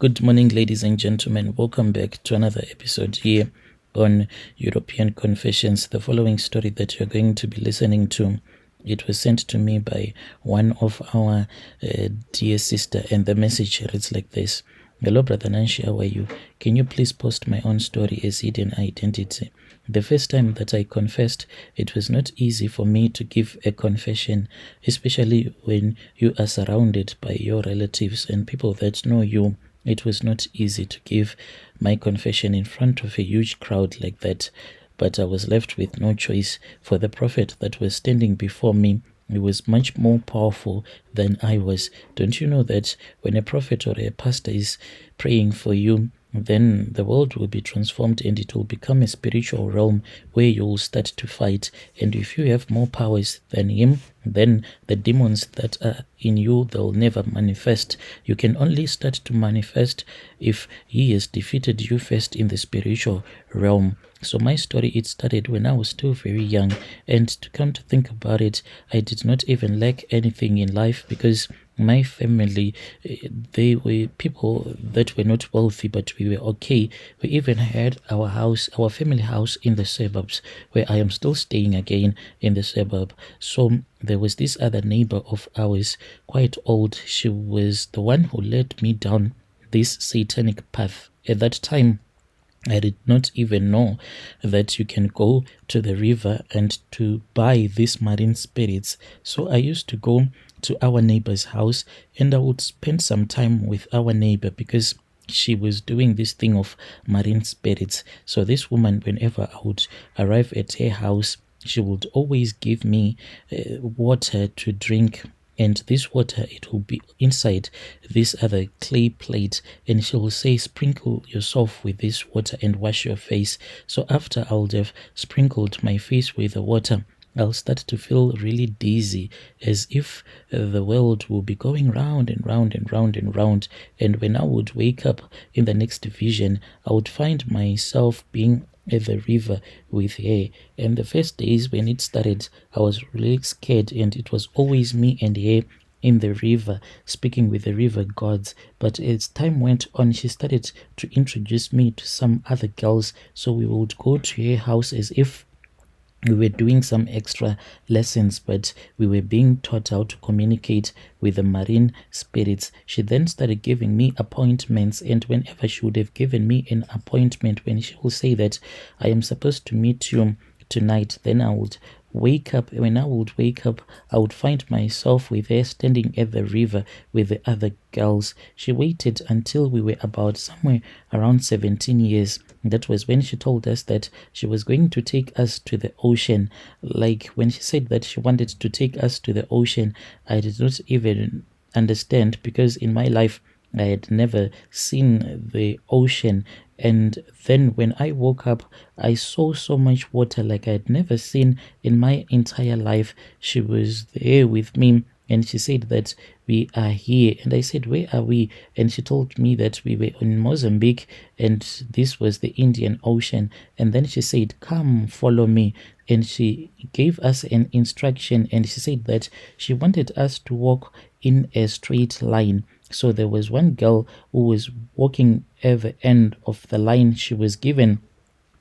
Good morning, ladies and gentlemen. Welcome back to another episode here on European Confessions. The following story that you're going to be listening to, it was sent to me by one of our dear sister, and the message reads like this. Hello, Brother Nanshi, how are you? Can you please post my own story as hidden identity? The first time that I confessed, it was not easy for me to give a confession, especially when you are surrounded by your relatives and people that know you. It was not easy to give my confession in front of a huge crowd like that, but I was left with no choice, for the prophet that was standing before me, he was much more powerful than I was. Don't you know that when a prophet or a pastor is praying for you, then the world will be transformed and it will become a spiritual realm where you will start to fight. And if you have more powers than him, then the demons that are in you, they'll never manifest. You can only start to manifest if he has defeated you first in the spiritual realm. So my story, it started when I was still very young, and to come to think about it, I did not even lack anything in life because my family, they were people that were not wealthy, but we were okay. We even had our house, our family house in the suburbs, where I am still staying again in the suburb. So there was this other neighbor of ours, quite old. She was the one who led me down this satanic path. At that time, I did not even know that you can go to the river and to buy these marine spirits. So I used to go to our neighbor's house and I would spend some time with our neighbor because she was doing this thing of marine spirits. So this woman, whenever I would arrive at her house, she would always give me water to drink. And this water, it will be inside this other clay plate, and she will say, sprinkle yourself with this water and wash your face. So after I would have sprinkled my face with the water, I'll start to feel really dizzy, as if the world will be going round and round and round and round. And when I would wake up in the next vision, I would find myself being at the river with her. And the first days when it started, I was really scared, and it was always me and her in the river, speaking with the river gods. But as time went on, she started to introduce me to some other girls, so we would go to her house as if we were doing some extra lessons, but we were being taught how to communicate with the marine spirits. She then started giving me appointments, and whenever she would have given me an appointment, when she would say that I am supposed to meet you tonight, then I would wake up. When I would wake up, I would find myself with her standing at the river with the other girls. She waited until we were about somewhere around 17 years. That was when she told us that she was going to take us to the ocean. Like when she said that she wanted to take us to the ocean, I did not even understand, because in my life I had never seen the ocean. And then when I woke up, I saw so much water like I had never seen in my entire life. She was there with me, and she said that we are here. And I said, where are we? And she told me that we were in Mozambique, and this was the Indian Ocean. And then she said, come, follow me. And she gave us an instruction, and she said that she wanted us to walk in a straight line. So there was one girl who was walking at the end of the line. She was given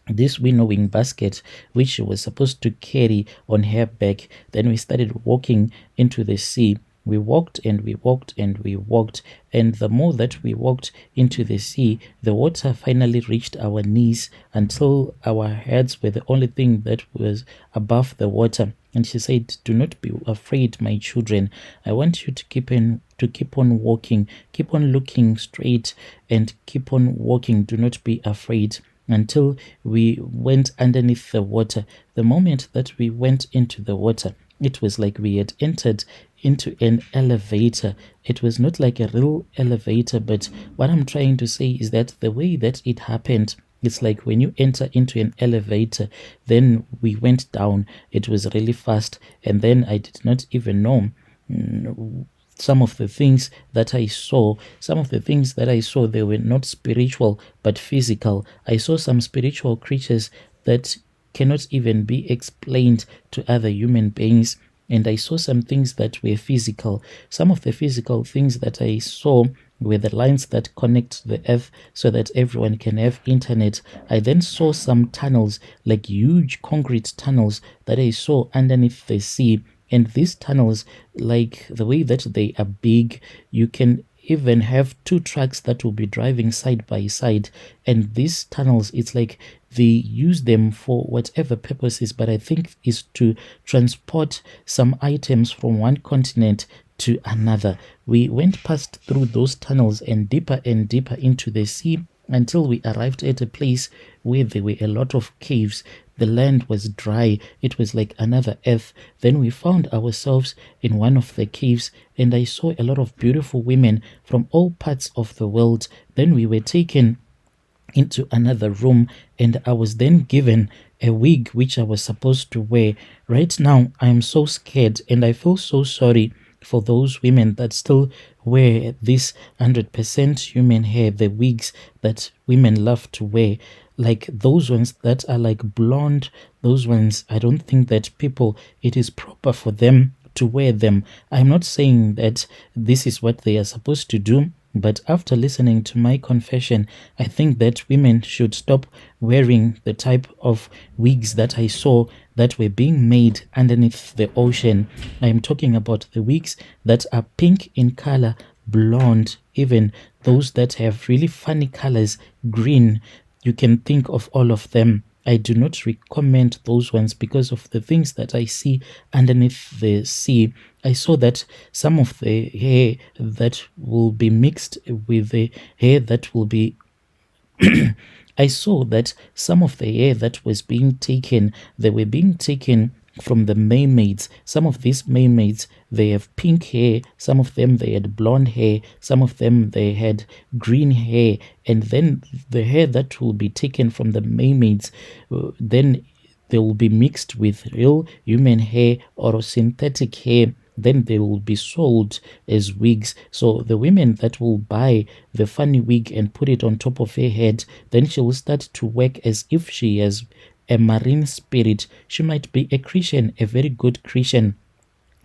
this winnowing basket, which she was supposed to carry on her back. Then we started walking into the sea. We walked and we walked and we walked, and the more that we walked into the sea, the water finally reached our knees until our heads were the only thing that was above the water. And she said, do not be afraid, my children. I want you to keep on walking, keep on looking straight, and keep on walking. Do not be afraid. Until we went underneath the water. The moment that we went into the water, it was like we had entered into an elevator. It was not like a real elevator, but what I'm trying to say is that the way that it happened, it's like when you enter into an elevator, then we went down. It was really fast, and then I did not even know some of the things that I saw. Some of the things that I saw, they were not spiritual but physical. I saw some spiritual creatures that cannot even be explained to other human beings. And I saw some things that were physical. Some of the physical things that I saw, were the lines that connect the earth so that everyone can have internet. I then saw some tunnels, like huge concrete tunnels that I saw underneath the sea. And these tunnels, like the way that they are big, you can even have two trucks that will be driving side by side. And these tunnels, it's like they use them for whatever purposes, but I think is to transport some items from one continent to another. We went past through those tunnels and deeper into the sea until we arrived at a place where there were a lot of caves. The land was dry. It was like another earth. Then we found ourselves in one of the caves, and I saw a lot of beautiful women from all parts of the world. Then we were taken into another room, and I was then given a wig which I was supposed to wear. Right now, I am so scared, and I feel so sorry for those women that still wear this 100% human hair, the wigs that women love to wear. Like those ones that are like blonde, those ones, I don't think that people, it is proper for them to wear them. I'm not saying that this is what they are supposed to do, but after listening to my confession, I think that women should stop wearing the type of wigs that I saw that were being made underneath the ocean. I am talking about the wigs that are pink in color, blonde, even those that have really funny colors, green. You can think of all of them. I do not recommend those ones because of the things that I see underneath the sea. I saw that some of the hair that will be mixed with the hair that will be I saw that some of the hair that was being taken, they were being taken from the mermaids. Some of these mermaids, they have pink hair. Some of them, they had blonde hair. Some of them, they had green hair. And then the hair that will be taken from the mermaids, then they will be mixed with real human hair or synthetic hair. Then they will be sold as wigs. So the women that will buy the funny wig and put it on top of her head, then she will start to work as if she has a marine spirit. She might be a Christian, a very good Christian,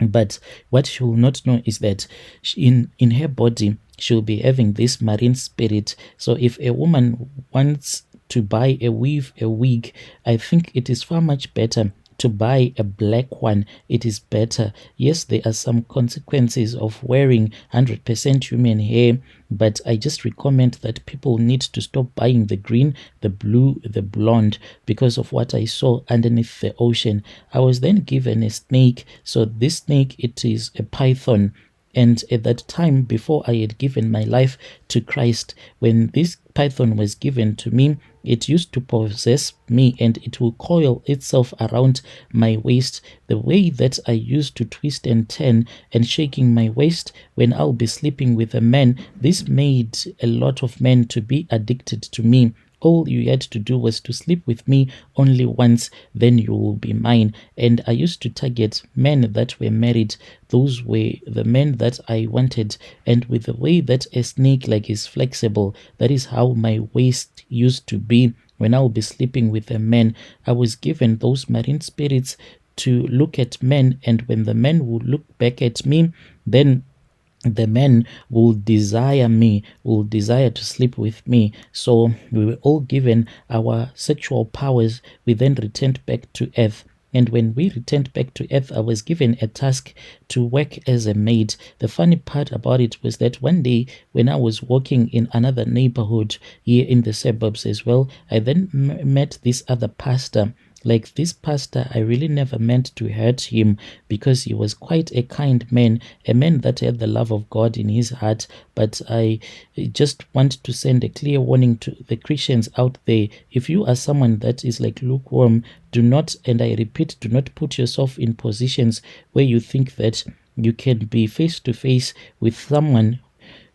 but what she will not know is that in her body she'll be having this marine spirit. So if a woman wants to buy a wig, I think it is far much better to buy a black one. It is better. Yes, there are some consequences of wearing 100% human hair, but I just recommend that people need to stop buying the green, the blue, the blonde because of what I saw underneath the ocean. I was then given a snake. So this snake, it is a python. And at that time, before I had given my life to Christ, when this python was given to me, it used to possess me and it will coil itself around my waist. The way that I used to twist and turn and shaking my waist when I'll be sleeping with a man, this made a lot of men to be addicted to me. All you had to do was to sleep with me only once, then you will be mine. And I used to target men that were married. Those were the men that I wanted. And with the way that a snake like is flexible, that is how my waist used to be when I will be sleeping with a man. I was given those marine spirits to look at men, and when the men would look back at me, then the men will desire me, will desire to sleep with me. So we were all given our sexual powers. We then returned back to earth. And when we returned back to earth, I was given a task to work as a maid. The funny part about it was that one day when I was walking in another neighborhood here in the suburbs as well, I then met this other pastor. Like this pastor, I really never meant to hurt him because he was quite a kind man, a man that had the love of God in his heart. But I just want to send a clear warning to the Christians out there. If you are someone that is like lukewarm, do not, and I repeat, do not put yourself in positions where you think that you can be face to face with someone.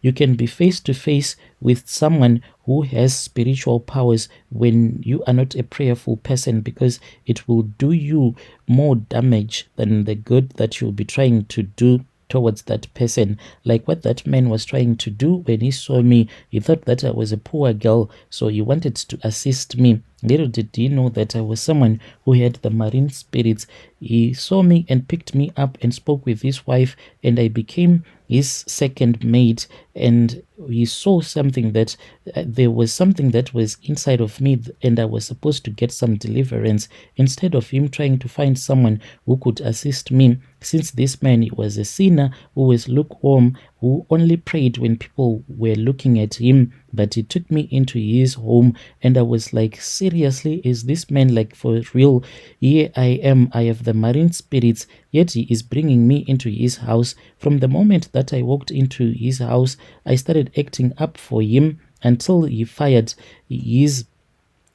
You can be face to face with someone who has spiritual powers when you are not a prayerful person, because it will do you more damage than the good that you'll be trying to do towards that person. Like what that man was trying to do when he saw me, he thought that I was a poor girl, so he wanted to assist me. Little did he know that I was someone who had the marine spirits. He saw me and picked me up and spoke with his wife, and I became his second maid. and he saw something that there was something that was inside of me, and I was supposed to get some deliverance. Instead of him trying to find someone who could assist me, since this man, he was a sinner who was lukewarm, who only prayed when people were looking at him, but he took me into his home, and I was like, seriously, is this man like for real? Here I am, I have the marine spirits, yet he is bringing me into his house. From the moment that I walked into his house, I started acting up for him until he fired his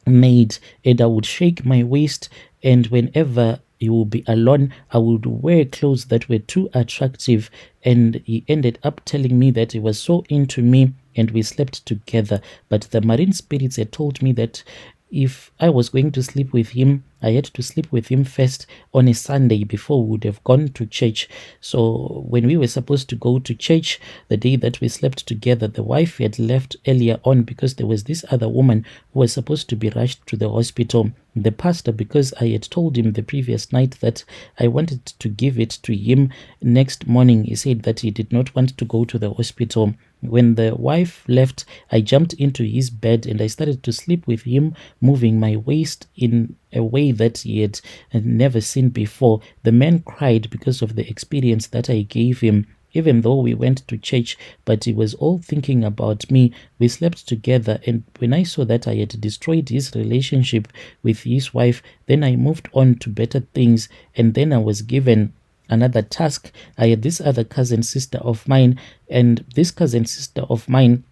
maid, and I would shake my waist, and whenever he would be alone, I would wear clothes that were too attractive, and he ended up telling me that he was so into me and we slept together. But the marine spirits had told me that if I was going to sleep with him, I had to sleep with him first on a Sunday before we would have gone to church. So when we were supposed to go to church, the day that we slept together, the wife had left earlier on because there was this other woman who was supposed to be rushed to the hospital. The pastor, because I had told him the previous night that I wanted to give it to him next morning, he said that he did not want to go to the hospital. When the wife left, I jumped into his bed and I started to sleep with him, moving my waist in a way that he had never seen before. The man cried because of the experience that I gave him. Even though we went to church, but he was all thinking about me. We slept together, and when I saw that I had destroyed his relationship with his wife, then I moved on to better things, and then I was given another task. I had this other cousin sister of mine, and this cousin sister of mine,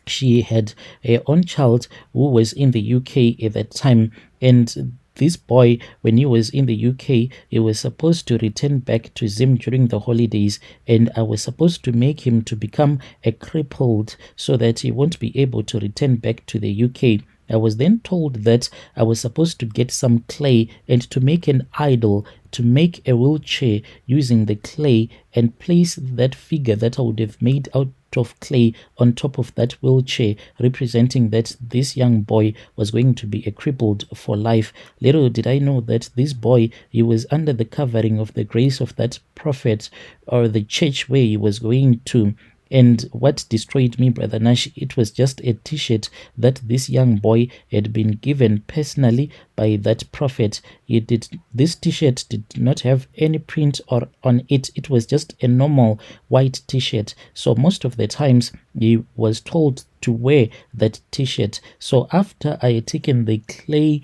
she had her own child who was in the UK at that time, and this boy, when he was in the UK, he was supposed to return back to Zim during the holidays, and I was supposed to make him to become a crippled so that he won't be able to return back to the UK. I was then told that I was supposed to get some clay and to make an idol, to make a wheelchair using the clay and place that figure that I would have made out of clay on top of that wheelchair, representing that this young boy was going to be a crippled for life. Little did I know that this boy, he was under the covering of the grace of that prophet or the church where he was going to. And what destroyed me, Brother Nash, it was just a t-shirt that this young boy had been given personally by that prophet. This t-shirt did not have any print or on it. It was just a normal white t-shirt. So most of the times he was told to wear that t-shirt. So after I had taken the clay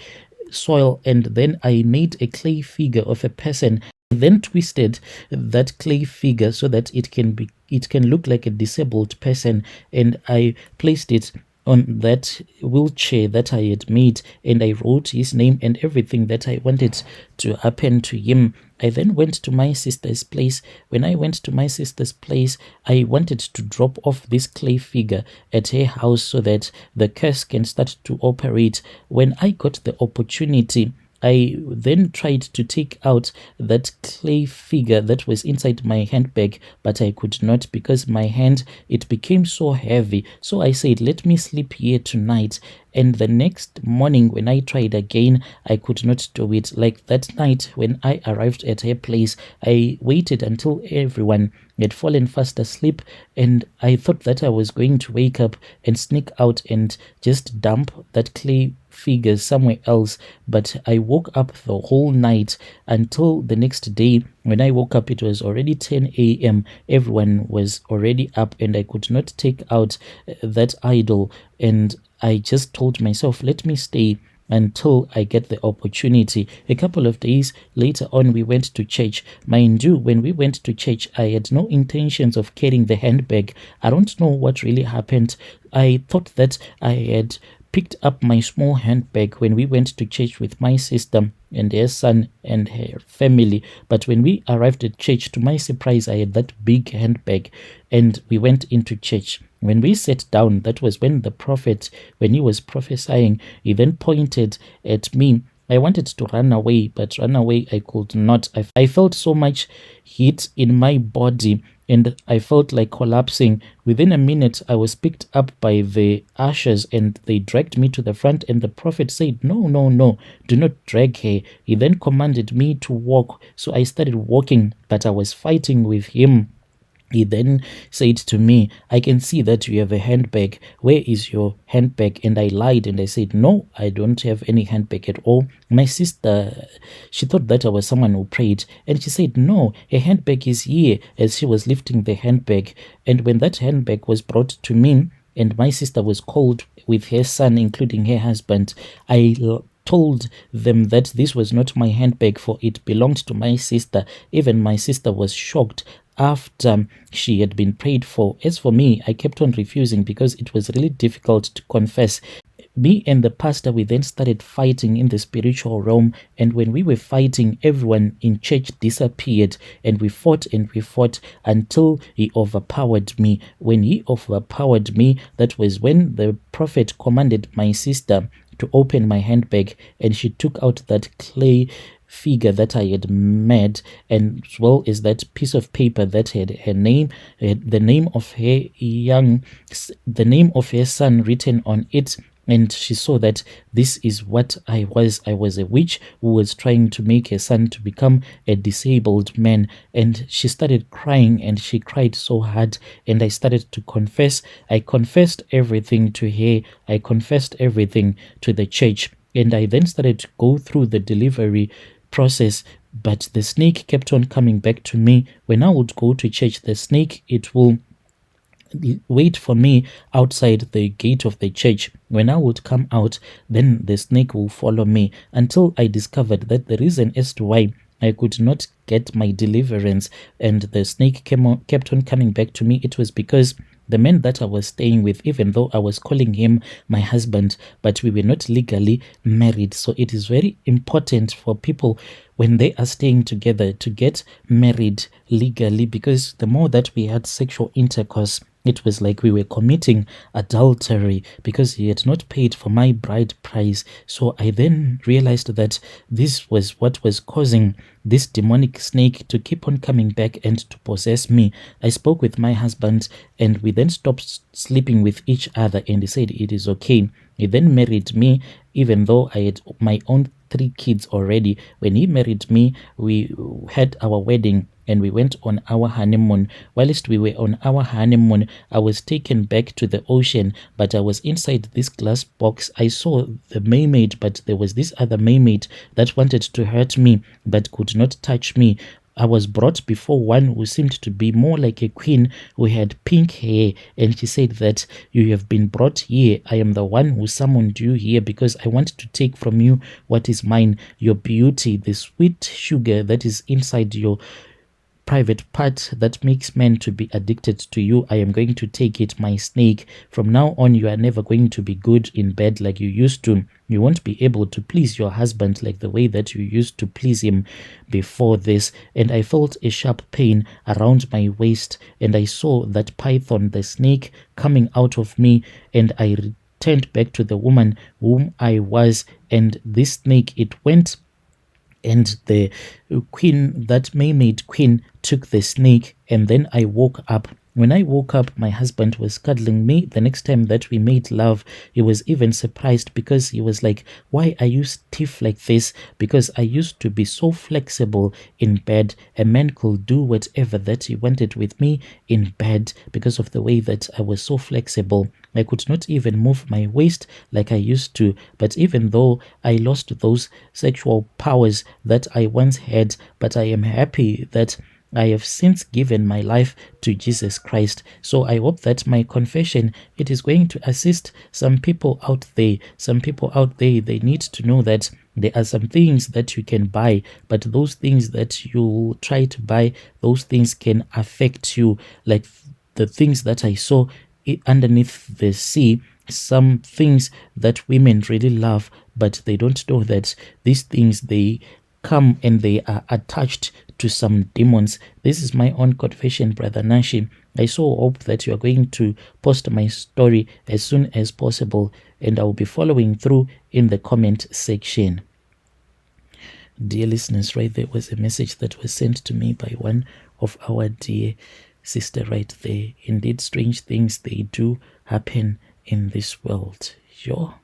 soil and then I made a clay figure of a person, then twisted that clay figure so that it can look like a disabled person, and I placed it on that wheelchair that I had made, and I wrote his name and everything that I wanted to happen to him. I then went to my sister's place. When I went to my sister's place, I wanted to drop off this clay figure at her house so that the curse can start to operate. When I got the opportunity, I then tried to take out that clay figure that was inside my handbag, but I could not because my hand, it became so heavy. So I said, let me sleep here tonight. And the next morning when I tried again, I could not do it. Like that night when I arrived at her place, I waited until everyone had fallen fast asleep, and I thought that I was going to wake up and sneak out and just dump that clay figure somewhere else. But I woke up the whole night until the next day. When I woke up, it was already 10 a.m. Everyone was already up, and I could not take out that idol. And I just told myself, let me stay until I get the opportunity. A couple of days later on, we went to church. Mind you, when we went to church, I had no intentions of carrying the handbag. I don't know what really happened. I thought that I had picked up my small handbag when we went to church with my sister and her son and her family. But when we arrived at church, to my surprise, I had that big handbag, and we went into church. When we sat down, that was when the prophet, when he was prophesying, he then pointed at me. I wanted to run away, but run away I could not. I felt so much heat in my body, and I felt like collapsing. Within a minute, I was picked up by the ushers, and they dragged me to the front, and the prophet said, no, no, no, do not drag her. He then commanded me to walk, so I started walking, but I was fighting with him. He then said to me, I can see that you have a handbag. Where is your handbag? And I lied and I said, no, I don't have any handbag at all. My sister, she thought that I was someone who prayed. And she said, no, a handbag is here, as she was lifting the handbag. And when that handbag was brought to me, and my sister was called with her son, including her husband, I told them that this was not my handbag, for it belonged to my sister. Even my sister was shocked after she had been prayed for. As for me, I kept on refusing because it was really difficult to confess. Me and the pastor, we then started fighting in the spiritual realm, and when we were fighting, everyone in church disappeared, and we fought until he overpowered me. When he overpowered me, that was when the prophet commanded my sister to open my handbag, and she took out that clay figure that I had made, and as well as that piece of paper that had her name, the name of her son written on it. And she saw that this is what I was. I was a witch who was trying to make her son to become a disabled man. And she started crying, and she cried so hard. And I started to confess. I confessed everything to her. I confessed everything to the church. And I then started to go through the delivery process. But the snake kept on coming back to me. When I would go to church, the snake, it will wait for me outside the gate of the church. When I would come out, then the snake will follow me, until I discovered that the reason as to why I could not get my deliverance and the snake kept on coming back to me, it was because the man that I was staying with, even though I was calling him my husband, but we were not legally married. So it is very important for people when they are staying together to get married legally, because the more that we had sexual intercourse, it was like we were committing adultery, because he had not paid for my bride price. So I then realized that this was what was causing this demonic snake to keep on coming back and to possess me. I spoke with my husband, and we then stopped sleeping with each other, and he said it is okay. He then married me, even though I had my own 3 kids already. When he married me, we had our wedding and we went on our honeymoon. Whilst we were on our honeymoon, I was taken back to the ocean, but I was inside this glass box. I saw the mermaid, but there was this other mermaid that wanted to hurt me but could not touch me. I was brought before one who seemed to be more like a queen, who had pink hair, and she said that you have been brought here. I am the one who summoned you here because I want to take from you what is mine, your beauty, the sweet sugar that is inside your private part that makes men to be addicted to you. I am going to take it, my snake. From now on, you are never going to be good in bed like you used to. You won't be able to please your husband like the way that you used to please him before this. And I felt a sharp pain around my waist, and I saw that python, the snake, coming out of me, and I returned back to the woman whom I was, and this snake, it went, and the queen, that mermaid queen, took the snake, and then I woke up. When I woke up, my husband was cuddling me. The next time that we made love, he was even surprised, because he was like, why are you stiff like this? Because I used to be so flexible in bed. A man could do whatever that he wanted with me in bed because of the way that I was so flexible. I could not even move my waist like I used to. But even though I lost those sexual powers that I once had, but I am happy that I have since given my life to Jesus Christ. So I hope that my confession, it is going to assist some people out there. Some people out there, they need to know that there are some things that you can buy, but those things that you try to buy, those things can affect you. Like the things that I saw underneath the sea, some things that women really love, but they don't know that these things, they come and they are attached to some demons. This is my own confession, Brother Nashi. I so hope that you are going to post my story as soon as possible, and I will be following through in the comment section. Dear listeners, right there was a message that was sent to me by one of our dear sister right there. Indeed, strange things, they do happen in this world. Sure.